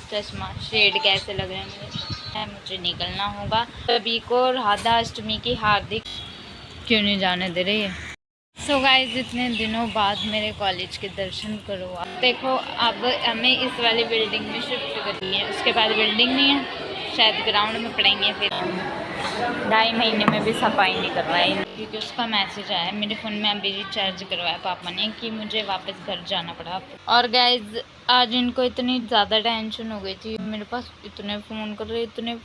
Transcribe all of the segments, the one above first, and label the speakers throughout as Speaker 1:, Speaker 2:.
Speaker 1: चश्मा शेड कैसे लग रहे हैं मुझे निकलना होगा। सभी को राधा अष्टमी की हार्दिक। क्यों नहीं जाने दे रही है। सो गाइस इतने दिनों बाद मेरे कॉलेज के दर्शन करो। आप देखो अब हमें इस वाली बिल्डिंग में शिफ्ट करनी है, उसके बाद बिल्डिंग नहीं है, शायद ग्राउंड में पढ़ेंगे। फिर 2.5 महीने में भी सफाई नहीं करवाई क्योंकि उसका मैसेज आया मेरे फ़ोन में। अभी रिचार्ज करवाया पापा ने कि मुझे वापस घर जाना पड़ा। और गाइज आज इनको इतनी ज़्यादा टेंशन हो गई थी, मेरे पास इतने फ़ोन कर रहे इतने।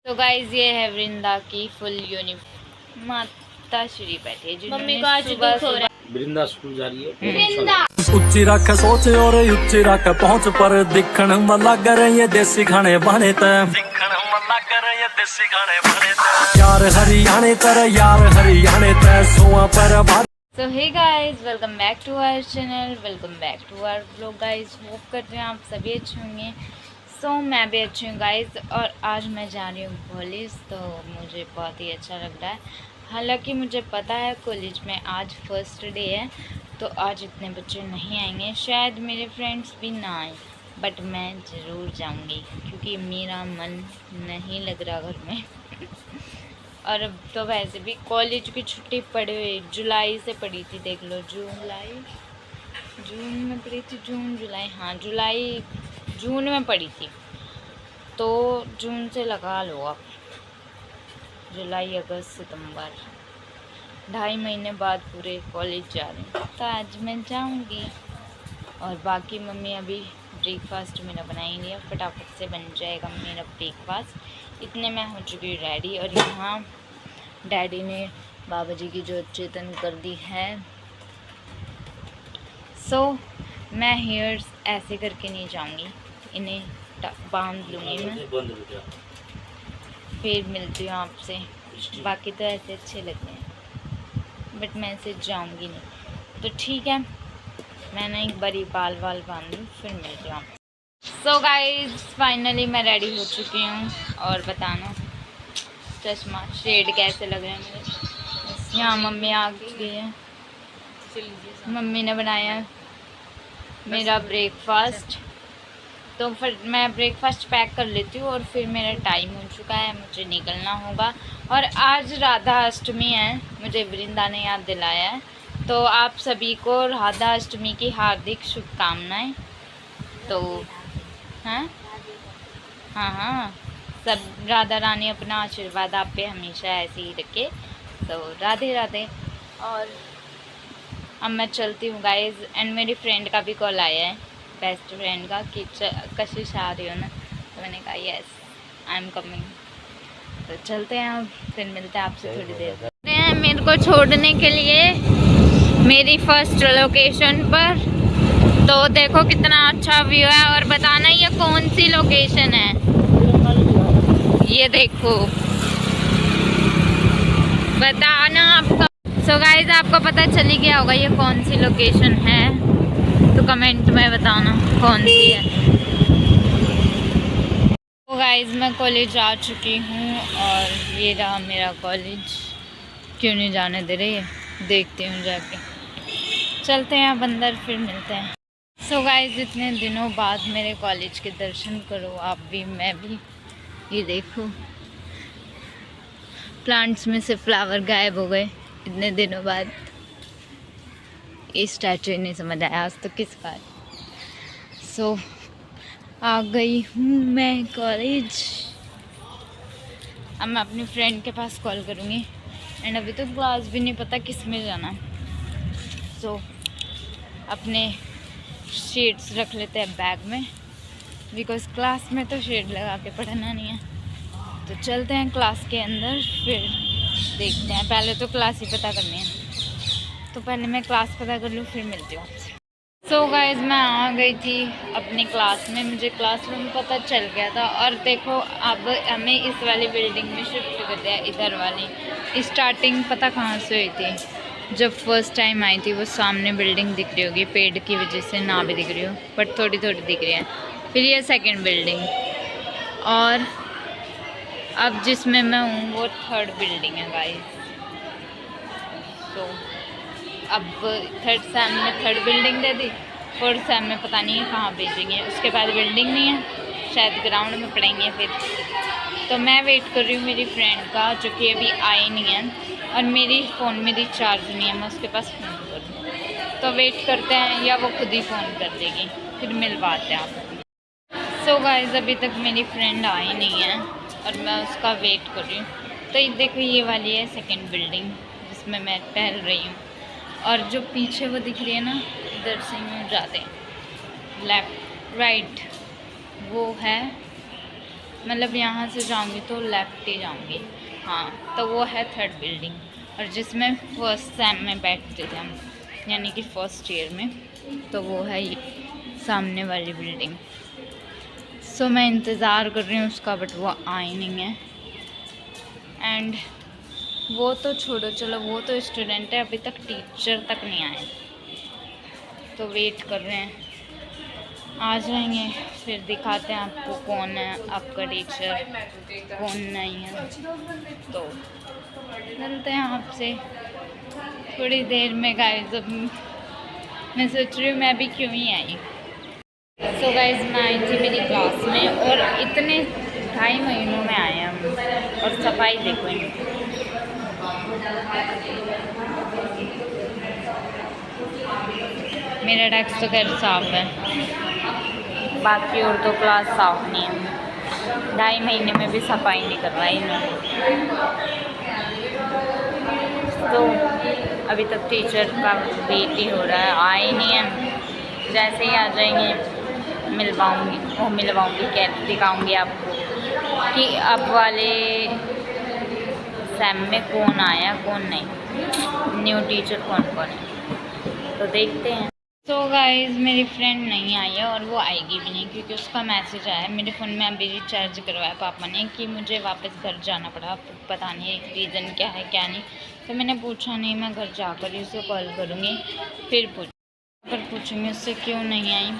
Speaker 1: तो गाइज ये है वृंदा की फुल यूनिफॉर्म। माता श्री बैठे
Speaker 2: मम्मी को आज दुख हो रहा है।
Speaker 3: वृंदा स्कूल जा रही है।
Speaker 4: ਉੱਚੀ ਰੱਖ ਸੋਚ ਔਰ ਉੱਚੀ ਰੱਖ ਪਹੁੰਚ ਪਰ ਦੇਖਣ ਮੱਲਾ ਕਰੇ ਇਹ ਦੇਸੀ ਖਾਣੇ ਬਣੇ ਤੇ ਦੇਖਣ ਮੱਲਾ ਕਰੇ ਇਹ ਦੇਸੀ ਖਾਣੇ ਬਣੇ ਤੇ ਯਾਰ ਹਰਿਆਣੇ ਤੇ ਯਾਰ ਹਰਿਆਣੇ ਤੇ ਸੋਆ ਪਰ
Speaker 1: So hey guys, welcome back to our channel, welcome back to our vlog guys। Hope करते हैं आप सभी अच्छे होंगे। So मैं भी अच्छी हूँ guys, और आज मैं जा रही हूँ कॉलेज, तो मुझे बहुत ही अच्छा लग रहा है। हालांकि मुझे पता है कॉलेज में आज फर्स्ट डे है, तो आज इतने बच्चे नहीं आएंगे, शायद मेरे फ्रेंड्स भी ना आए, बट मैं ज़रूर जाऊँगी क्योंकि मेरा मन नहीं लग रहा घर में। और अब तो वैसे भी कॉलेज की छुट्टी पड़ी हुई, जुलाई से पड़ी थी, देख लो जून में पड़ी थी, जून में पड़ी थी, तो जून से लगा लो आप, जुलाई अगस्त सितंबर, 2.5 महीने बाद पूरे कॉलेज जा रहे हैं। तो आज मैं जाऊंगी, और बाकी मम्मी अभी ब्रेकफास्ट मेरा बनाएंगी, फटाफट से बन जाएगा मेरा ब्रेकफास्ट। इतने में हो चुकी रेडी, और यहाँ डैडी ने बाबा जी की जोत चेतन कर दी है। सो मैं हेयर्स ऐसे करके नहीं जाऊंगी, इन्हें बांध लूँगी मैं, फिर मिलती हूँ आपसे। बाकी तो ऐसे अच्छे लगते हैं, बट मैं ऐसे जाऊंगी नहीं, तो ठीक है मैं ना एक बारी बाल बांध लूँ, फिर मिलती हूँ आपसे। सो गाइज फाइनली मैं रेडी हो चुकी हूँ, और बताना चश्मा शेड कैसे लग रहे हैं मुझे। यहाँ मम्मी आ गई है, मम्मी ने बनाया मेरा ब्रेकफास्ट, तो फिर मैं ब्रेकफास्ट पैक कर लेती हूँ, और फिर मेरा टाइम हो चुका है, मुझे निकलना होगा। और आज राधा अष्टमी है, मुझे वृंदा ने याद दिलाया है, तो आप सभी को राधा अष्टमी की हार्दिक शुभकामनाएं। तो हाँ सब राधा रानी अपना आशीर्वाद आप पे हमेशा ऐसे ही रखे, तो राधे राधे। और अब मैं चलती हूँ गाइज, एंड मेरी फ्रेंड का भी कॉल आया है, बेस्ट फ्रेंड का, कि कशिश आ रही हो ना, तो मैंने कहा यस आई एम कमिंग। तो चलते हैं, अब फिर मिलते हैं आपसे थोड़ी देर। मेरे को छोड़ने के लिए मेरी फर्स्ट लोकेशन पर, तो देखो कितना अच्छा व्यू है, और बताना ये कौन सी लोकेशन है, ये देखो बताना आपका। सो गाइज आपको पता चली गया होगा ये कौन सी लोकेशन है, तो कमेंट में बताना कौन सी है। तो गाइज मैं कॉलेज आ चुकी हूँ, और ये रहा मेरा कॉलेज। क्यों नहीं जाने दे रही है, देखती हूँ जाके। चलते हैं अब अंदर, फिर मिलते हैं। सो गाइज इतने दिनों बाद मेरे कॉलेज के दर्शन करो आप भी, मैं भी। ये देखो प्लांट्स में से फ्लावर गायब हो गए इतने दिनों बाद। ये स्टैचू नहीं समझ आया आज तो किस बार। सो आ गई हूँ मैं कॉलेज। अब मैं अपनी फ्रेंड के पास कॉल करूँगी, एंड अभी तो क्लास भी नहीं पता किस में जाना है। सो अपने शेड्स रख लेते हैं बैग में, बिकॉज क्लास में तो शेड लगा के पढ़ना नहीं है। तो चलते हैं क्लास के अंदर, फिर देखते हैं। पहले तो क्लास ही पता करनी है, तो पहले मैं क्लास पता कर लूँ, फिर मिलती हूँ आपसे। सो गाइज मैं आ गई थी अपनी क्लास में, मुझे क्लासरूम पता चल गया था। और देखो अब हमें इस वाली बिल्डिंग में शिफ्ट कर दिया, इधर वाली। स्टार्टिंग पता कहाँ से हुई थी, जब फर्स्ट टाइम आई थी, वो सामने बिल्डिंग दिख रही होगी, पेड़ की वजह से ना भी दिख रही हो, बट थोड़ी थोड़ी दिख रही है। फिर ये सेकंड बिल्डिंग, और अब जिसमें मैं हूँ वो थर्ड बिल्डिंग है गाइस। तो अब थर्ड सेम में थर्ड बिल्डिंग दे दी, फोर्थ सेम में पता नहीं है कहाँ भेजेंगे। उसके बाद बिल्डिंग नहीं है, शायद ग्राउंड में पढ़ेंगे फिर। तो मैं वेट कर रही हूँ मेरी फ्रेंड का, जो कि अभी आई नहीं है, और मेरी फ़ोन में रिचार्ज नहीं है, मैं उसके पास फ़ोन करूँ। तो वेट करते हैं, या वो खुद ही फ़ोन कर देगी, फिर मिलवाते हैं आपको। सो गाइस, अभी तक मेरी फ्रेंड आई नहीं है और मैं उसका वेट कर रही हूँ। तो ये देखो, ये वाली है सेकंड बिल्डिंग जिसमें मैं टहल रही हूँ, और जो पीछे वो दिख रही है ना, इधर से यूँ जाते हैं लेफ़्ट राइट, वो है, मतलब यहाँ से जाऊँगी तो लेफ़्ट ही जाऊँगी, हाँ, तो वो है थर्ड बिल्डिंग, और जिसमें फर्स्ट सेम में बैठते थे हम, यानी कि फर्स्ट ईयर में। तो वो है ये सामने वाली बिल्डिंग। सो मैं इंतज़ार कर रही हूँ उसका, बट वो आई नहीं है। एंड वो तो छोड़ो, चलो वो तो स्टूडेंट है, अभी तक टीचर तक नहीं आए, तो वेट कर रहे हैं, आ जाएंगे फिर दिखाते हैं आपको कौन है आपका टीचर, कौन नहीं है। तो मिलते हैं आपसे थोड़ी देर में गाइस। अब मैं सोच रही हूँ मैं भी क्यों ही आई। सो गाइस, मैं आई थी मेरी क्लास में, और इतने 2.5 महीनों में आए हम, और सफाई देखो इनकी। मेरा डेस्क तो खैर साफ है, बाकी और तो क्लास साफ नहीं है। 2.5 महीने में भी सफाई नहीं करवाई इन्होंने। तो अभी तक टीचर का वेट ही हो रहा है, आए नहीं है। जैसे ही आ जाएंगे मिलवाऊंगी, क्या दिखाऊंगी आपको कि अब वाले सेम में कौन आया कौन नहीं, न्यू टीचर कौन कौन है, तो देखते हैं। तो गाइस, मेरी फ्रेंड नहीं आई है, और वो आएगी भी नहीं, क्योंकि उसका मैसेज आया मेरे फ़ोन में। अभी रिचार्ज करवाया पापा ने कि मुझे वापस घर जाना पड़ा, पता नहीं रीज़न क्या है क्या नहीं। तो मैंने पूछा नहीं, मैं घर जाकर ही उसे कॉल करूँगी, फिर पूछूँगी उससे क्यों नहीं आई।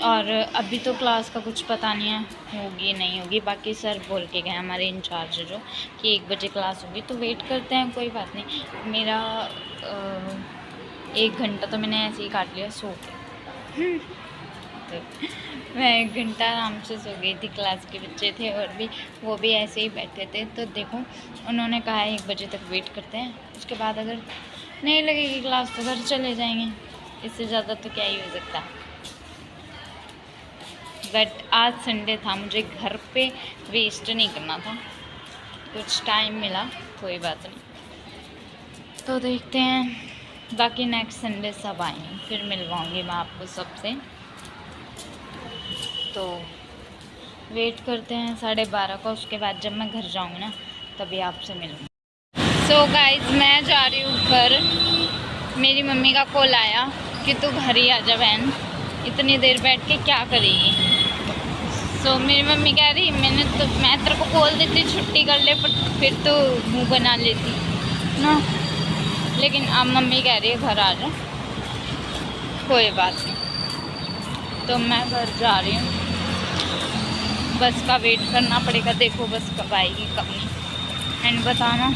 Speaker 1: और अभी तो क्लास का कुछ पता नहीं है, होगी नहीं होगी। बाकी सर बोल के गए हमारे इंचार्ज जो, कि 1 बजे क्लास होगी, तो वेट करते हैं, कोई बात नहीं। मेरा 1 घंटा तो मैंने ऐसे ही काट लिया सो के। तो मैं 1 घंटा आराम से सो गई थी। क्लास के बच्चे थे और भी, वो भी ऐसे ही बैठे थे। तो देखो, उन्होंने कहा 1 बजे तक वेट करते हैं, उसके बाद अगर नहीं लगेगी क्लास तो घर चले जाएंगे, इससे ज़्यादा तो क्या ही हो सकता। बट आज संडे था, मुझे घर पे वेस्ट नहीं करना था, कुछ टाइम मिला, कोई बात नहीं। तो देखते हैं, बाकी नेक्स्ट संडे सब आएंगे, फिर मिलवाऊंगी मैं आपको सबसे। तो वेट करते हैं 12:30 का, उसके बाद जब मैं घर जाऊंगी ना तभी आपसे मिलूँगी। सो गाइज, मैं जा रही हूँ घर। मेरी मम्मी का कॉल आया कि तू घर ही आ जा बहन, इतनी देर बैठ के क्या करेगी। सो मेरी मम्मी कह रही मैं तेरे को बोल देती छुट्टी कर ले, पर फिर तो मुँह बना लेती ना। लेकिन अब मम्मी कह रही है घर आ जा, कोई बात नहीं। तो मैं घर जा रही हूँ, बस का वेट करना पड़ेगा। देखो बस कब आएगी कब नहीं, एंड बताना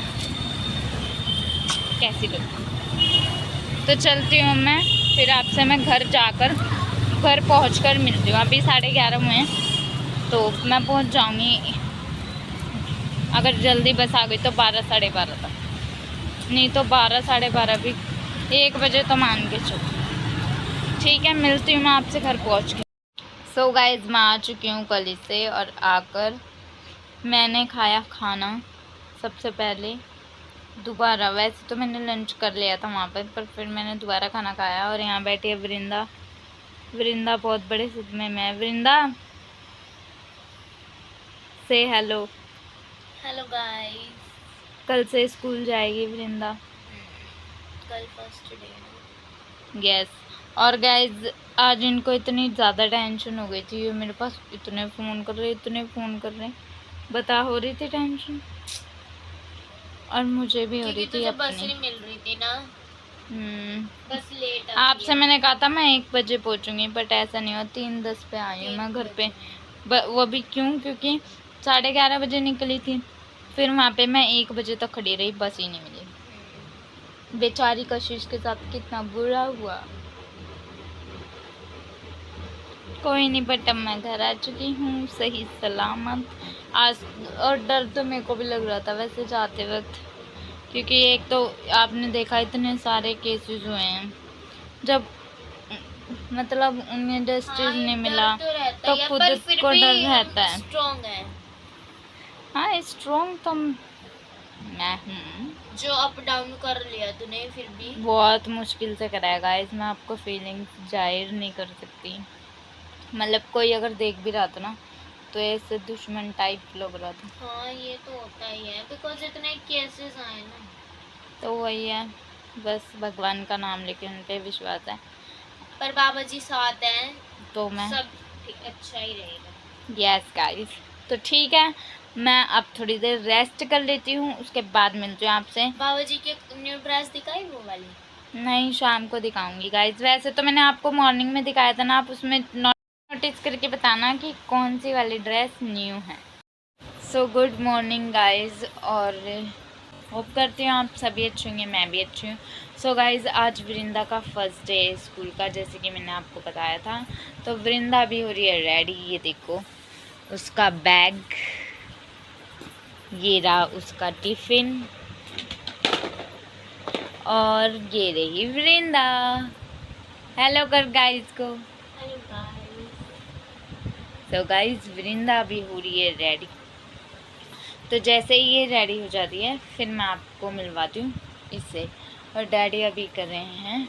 Speaker 1: कैसी लगी। तो चलती हूँ मैं, फिर आपसे मैं घर पहुँचकर मिलती हूँ। अभी 11:30 हुए हैं, तो मैं पहुँच जाऊँगी। अगर जल्दी बस आ गई तो 12 साढ़े 12 तक, नहीं तो 12 साढ़े 12 भी, 1 बजे तो मान के चलो। ठीक है, मिलती हूँ मैं आपसे घर पहुँच के। सो गाइज, मैं आ चुकी हूँ कॉलेज से, और आकर मैंने खाया खाना सबसे पहले दोबारा। वैसे तो मैंने लंच कर लिया था वहाँ पर फिर मैंने दोबारा खाना खाया। और यहाँ बैठी है वृंदा बहुत बड़े सदमे में है। वृंदा, से हेलो।
Speaker 2: Hello guys.
Speaker 1: कल से स्कूल जाएगी वृंदा,
Speaker 2: कल फर्स्ट डे।
Speaker 1: यस। और गाइज, आज इनको इतनी ज़्यादा टेंशन हो गई थी, ये मेरे पास इतने फ़ोन कर रहे, बता, हो रही थी टेंशन। और मुझे भी हो रही थी अपनी।
Speaker 2: बस नहीं मिल रही थी ना, बस लेट
Speaker 1: आपसे मैंने कहा था मैं 1 बजे पहुंचूंगी, बट ऐसा नहीं हुआ। 3:10 पे आई हूँ मैं घर पे। वो भी क्यों? क्योंकि 11:30 बजे निकली थी, फिर वहाँ पे मैं 1 बजे तक खड़ी रही, बस ही नहीं मिली। बेचारी कशिश के साथ कितना बुरा हुआ। कोई नहीं, बट अब मैं घर आ चुकी हूँ सही सलामत। आज और डर तो मेरे को भी लग रहा था वैसे जाते वक्त, क्योंकि एक तो आपने देखा इतने सारे केसेस हुए हैं। जब मतलब उन्हें जस्टिस नहीं मिला तो खुद को डर रहता है।
Speaker 2: स्ट्रॉन्ग है
Speaker 1: हाँ, स्ट्रॉन्ग तो मैं हूँ।
Speaker 2: जो अप डाउन कर लिया तूने, फिर भी
Speaker 1: बहुत मुश्किल से कराया गाइस, मैं आपको फीलिंग्स जाहिर नहीं कर सकती। मतलब कोई अगर देख भी रहा था ना तो ऐसे दुश्मन टाइप लग रहा था।
Speaker 2: हाँ ये तो होता ही है, बिकॉज इतने केसेस आए ना।
Speaker 1: तो वही है, बस भगवान का नाम लेके उन पे विश्वास है।
Speaker 2: पर बाबा जी साथ हैं
Speaker 1: तो मैं
Speaker 2: सब अच्छा ही रहेगा।
Speaker 1: यस गाइस, तो ठीक है, मैं अब थोड़ी देर रेस्ट कर लेती हूँ, उसके बाद मिलती हूँ आपसे।
Speaker 2: बाबा जी के न्यू ड्रेस दिखाई वो वाली?
Speaker 1: नहीं, शाम को दिखाऊंगी गाइस। वैसे तो मैंने आपको मॉर्निंग में दिखाया था ना, आप उसमें नोटिस करके बताना कि कौन सी वाली ड्रेस न्यू है। सो गुड मॉर्निंग गाइस, और होप करती हूँ आप सभी अच्छे होंगे, मैं भी अच्छी हूँ। सो गाइस, आज वृंदा का फर्स्ट डे है स्कूल का, जैसे कि मैंने आपको बताया था। तो वृंदा भी हो रही है रेडी, ये देखो उसका बैग, ये रहा उसका टिफ़िन, और ये रही वृंदा। हेलो कर गाइस को।
Speaker 2: Hello guys.
Speaker 1: सो गाइस, वृंदा भी हो रही है रेडी। तो जैसे ही ये रेडी हो जाती है फिर मैं आपको मिलवाती हूँ इससे। और डैडी अभी कर रहे हैं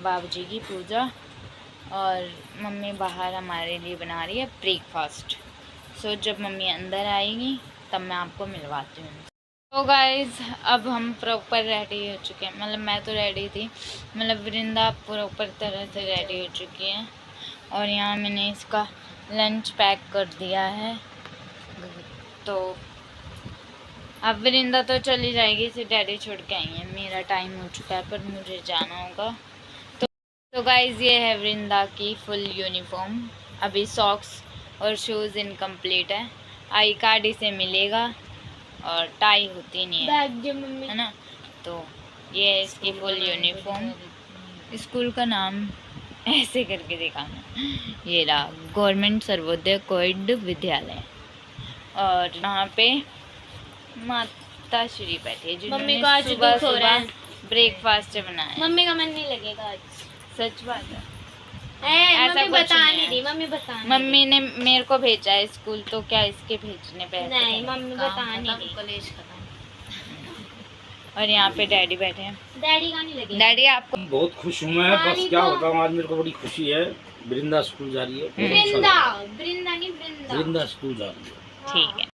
Speaker 1: बाबूजी की पूजा, और मम्मी बाहर हमारे लिए बना रही है ब्रेकफास्ट। सो जब मम्मी अंदर आएगी तब मैं आपको मिलवाती हूँ। तो गाइज़, अब हम प्रॉपर रेडी हो चुके हैं, मतलब मैं तो रेडी थी, मतलब वृंदा प्रॉपर तरह से रेडी हो चुकी है। और यहाँ मैंने इसका लंच पैक कर दिया है। तो अब वृंदा तो चली जाएगी, इसे डैडी छोड़ के आई है। मेरा टाइम हो चुका है पर मुझे जाना होगा। तो गाइज़, ये है वृंदा की फुल यूनिफॉर्म। अभी सॉक्स और शूज़ इनकम्प्लीट है, आई कार्ड इसे मिलेगा और टाई होती नहीं है,
Speaker 2: बैग जो मम्मी
Speaker 1: है ना। तो ये है इसकी फुल यूनिफॉर्म। स्कूल का नाम ऐसे करके दिखाना, ये रहा गवर्नमेंट सर्वोदय कोइड विद्यालय। और यहाँ पे माता श्री बैठी है,
Speaker 2: मम्मी
Speaker 1: जिन्होंने
Speaker 2: को आज
Speaker 1: सुबह
Speaker 2: दुख हो रहा है।
Speaker 1: सुबह ब्रेकफास्ट बनाया।
Speaker 2: मम्मी का मन नहीं लगेगा आज।
Speaker 1: सच बात है।
Speaker 2: ऐसा
Speaker 1: ऐसा
Speaker 2: मम्मी
Speaker 1: कुछ
Speaker 2: बता
Speaker 1: नहीं
Speaker 2: नहीं
Speaker 1: है।
Speaker 2: रही, मम्मी बता नहीं
Speaker 1: मम्मी ने मेरे को भेजा है स्कूल, तो क्या इसके भेजने पे ऐसे
Speaker 2: नहीं,
Speaker 1: करें?
Speaker 2: मम्मी बता नहीं रही।
Speaker 3: कॉलेज खत्म।
Speaker 1: और यहाँ पे डैडी बैठे हैं।
Speaker 2: डैडी का नहीं लगेगा।
Speaker 1: डैडी आपको
Speaker 3: बहुत खुश हूँ मैं, बस क्या बताऊँ, आज मेरे को बड़ी खुशी है। वृंदा स्कूल जा रही है, बहुत अच्छा लग
Speaker 2: वृंदा
Speaker 3: रहा है।
Speaker 2: वृंदा नहीं वृंदा
Speaker 3: वृंदा स्कूल जा रही है।
Speaker 1: ठीक है।